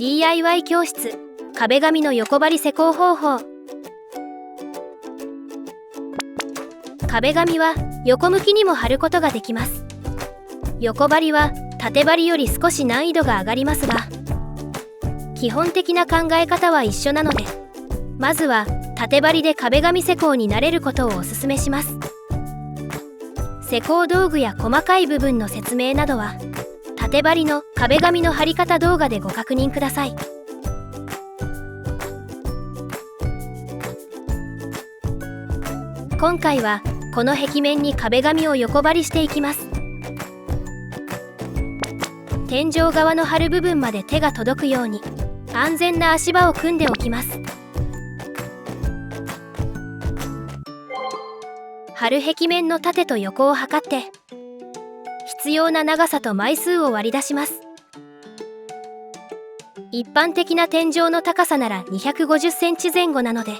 DIY 教室壁紙の横張り施工方法。壁紙は横向きにも貼ることができます。横張りは縦張りより少し難易度が上がりますが、基本的な考え方は一緒なので、まずは縦張りで壁紙施工に慣れることをお勧めします。施工道具や細かい部分の説明などは縦張りの壁紙の貼り方動画でご確認ください。今回はこの壁面に壁紙を横張りしていきます。天井側の貼る部分まで手が届くように安全な足場を組んでおきます。貼る壁面の縦と横を測って必要な長さと枚数を割り出します。一般的な天井の高さなら250センチ前後なので、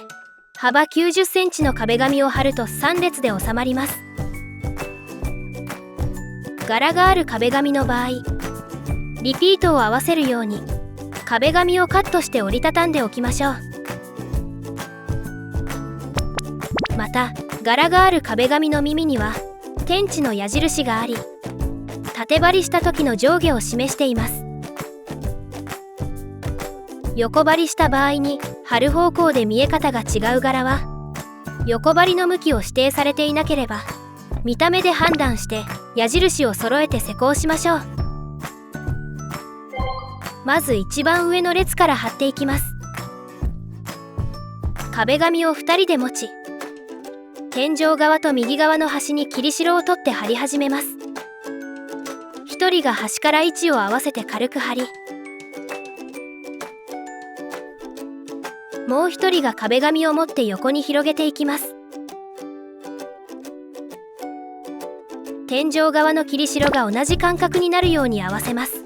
幅90センチの壁紙を貼ると3列で収まります。柄がある壁紙の場合、リピートを合わせるように壁紙をカットして折りたたんでおきましょう。また柄がある壁紙の耳には天地の矢印があり、縦張りした時の上下を示しています。横張りした場合に貼る方向で見え方が違う柄は、横張りの向きを指定されていなければ見た目で判断して矢印を揃えて施工しましょう。まず一番上の列から貼っていきます。壁紙を2人で持ち、天井側と右側の端に切り代を取って貼り始めます。1人が端から位置を合わせて軽く貼り、もう1人が壁紙を持って横に広げていきます。天井側の切り代が同じ間隔になるように合わせます。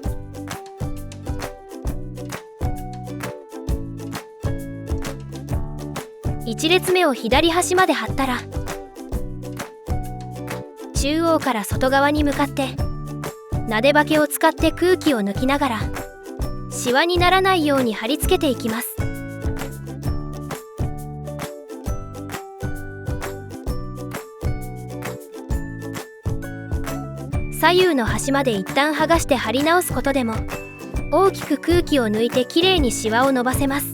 1列目を左端まで貼ったら、中央から外側に向かってなでばけを使って空気を抜きながらシワにならないように貼り付けていきます。左右の端まで一旦剥がして貼り直すことでも大きく空気を抜いてきれいにシワを伸ばせます。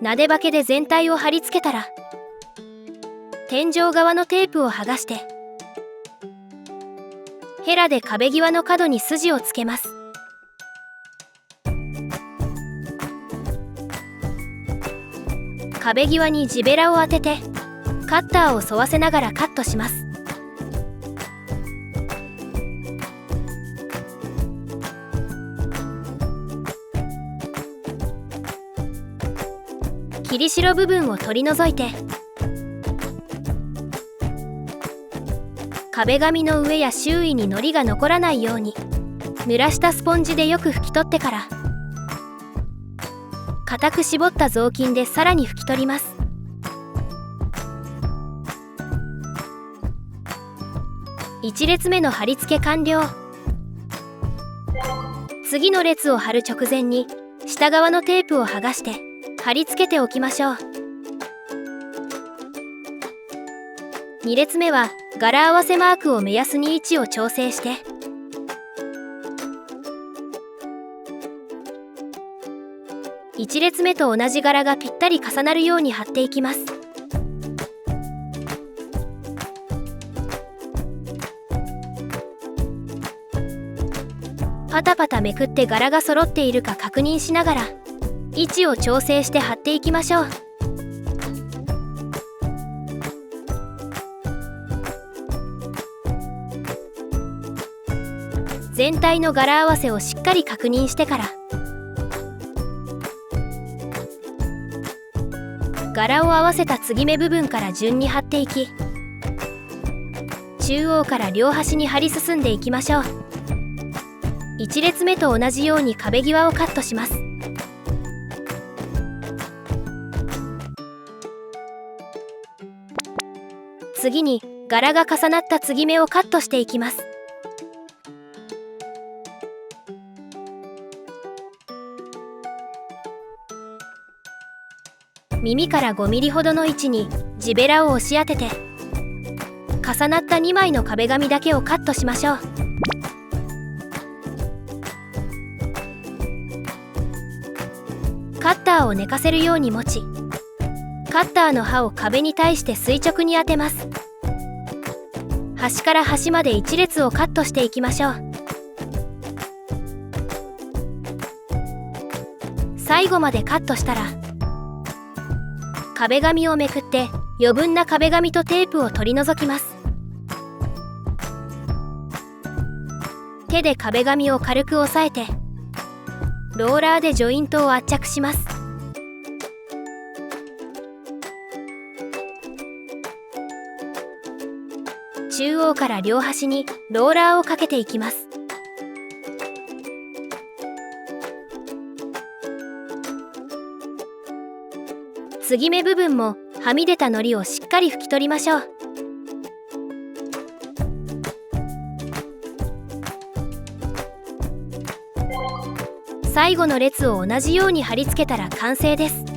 なでばけで全体を貼り付けたら、天井側のテープを剥がしてヘラで壁際の角に筋をつけます。壁際に地べらを当ててカッターを沿わせながらカットします。切り代部分を取り除いて、壁紙の上や周囲に糊が残らないように濡らしたスポンジでよく拭き取ってから、固く絞った雑巾でさらに拭き取ります。1列目の貼り付け完了。次の列を貼る直前に下側のテープを剥がして貼り付けておきましょう。2列目は柄合わせマークを目安に位置を調整して、1列目と同じ柄がぴったり重なるように貼っていきます。パタパタめくって柄が揃っているか確認しながら位置を調整して貼っていきましょう。全体の柄合わせをしっかり確認してから、柄を合わせた継ぎ目部分から順に貼っていき、中央から両端に貼り進んでいきましょう。1列目と同じように壁際をカットします。次に柄が重なった継ぎ目をカットしていきます。耳から5ミリほどの位置に地べらを押し当てて、重なった2枚の壁紙だけをカットしましょう。カッターを寝かせるように持ち、カッターの刃を壁に対して垂直に当てます。端から端まで1列をカットしていきましょう。最後までカットしたら、壁紙をめくって余分な壁紙とテープを取り除きます。手で壁紙を軽く押さえて、ローラーでジョイントを圧着します。中央から両端にローラーをかけていきます。継ぎ目部分もはみ出た糊をしっかり拭き取りましょう。最後の列を同じように貼り付けたら完成です。